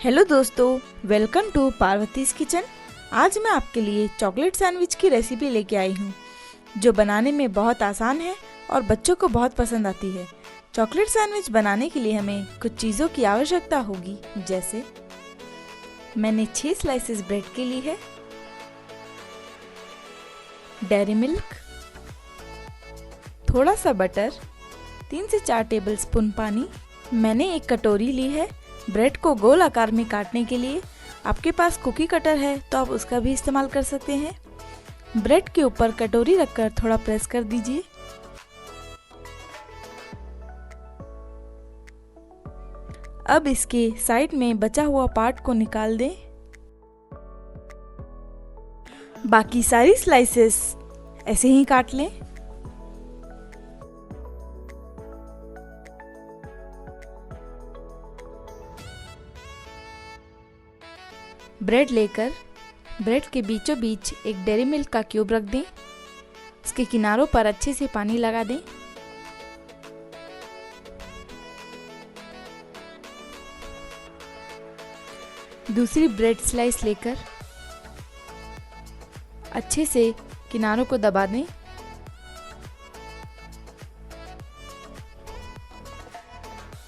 Hello दोस्तों, welcome to पार्वतीज kitchen. आज मैं आपके लिए चॉकलेट सैंडविच की रेसिपी लेके आई हूँ, जो बनाने में बहुत आसान है और बच्चों को बहुत पसंद आती है। चॉकलेट सैंडविच बनाने के लिए हमें कुछ चीज़ों की आवश्यकता होगी, जैसे मैंने 6 स्लाइसेस ब्रेड के लिए है, डेयरी मिल्क, थोड़ा सा बटर, 3 से 4 टेबलस्पून पानी। मैंने एक कटोरी ली है ब्रेड को गोल आकार में काटने के लिए। आपके पास कुकी कटर है तो आप उसका भी इस्तेमाल कर सकते हैं। ब्रेड के ऊपर कटोरी रखकर थोड़ा प्रेस कर दीजिए। अब इसके साइड में बचा हुआ पार्ट को निकाल दें। बाकी सारी स्लाइसेस ऐसे ही काट लें। ब्रेड लेकर ब्रेड के बीचों बीच एक डेयरी मिल्क का क्यूब रख दें। इसके किनारों पर अच्छे से पानी लगा दें। दूसरी ब्रेड स्लाइस लेकर अच्छे से किनारों को दबा दें।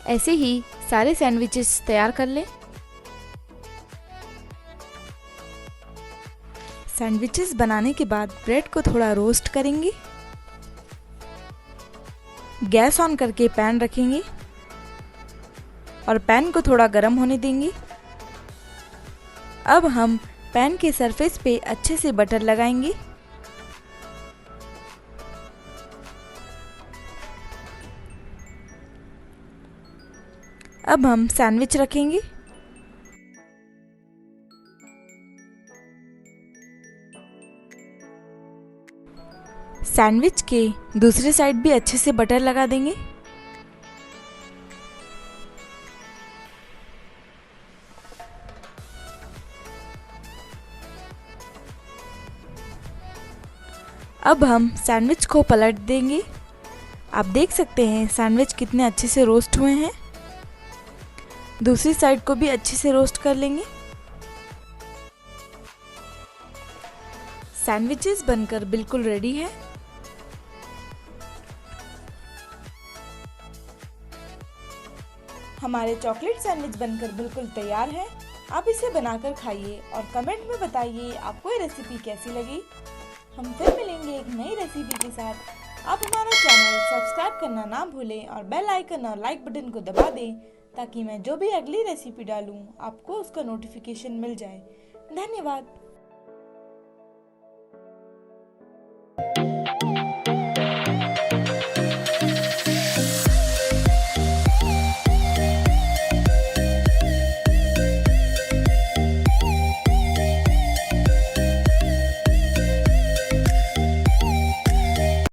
ऐसे ही सारे सैंडविचेस तैयार कर लें। सैंडविचेस बनाने के बाद ब्रेड को थोड़ा रोस्ट करेंगे। गैस ऑन करके पैन रखेंगे और पैन को थोड़ा गर्म होने देंगे। अब हम पैन के सरफेस पे अच्छे से बटर लगाएंगे। अब हम सैंडविच रखेंगे। सैंडविच के दूसरी साइड भी अच्छे से बटर लगा देंगे। अब हम सैंडविच को पलट देंगे। आप देख सकते हैं सैंडविच कितने अच्छे से रोस्ट हुए हैं। दूसरी साइड को भी अच्छे से रोस्ट कर लेंगे। सैंडविचेस बनकर बिल्कुल रेडी है। हमारे चॉकलेट सैंडविच बनकर बिल्कुल तैयार है। आप इसे बनाकर खाइए और कमेंट में बताइए आपको ये रेसिपी कैसी लगी। हम फिर मिलेंगे एक नई रेसिपी के साथ। आप हमारा चैनल सब्सक्राइब करना ना भूलें और बेल आइकन और लाइक बटन को दबा दें, ताकि मैं जो भी अगली रेसिपी डालूं आपको उसका नोटिफिकेशन मिल जाए। धन्यवाद।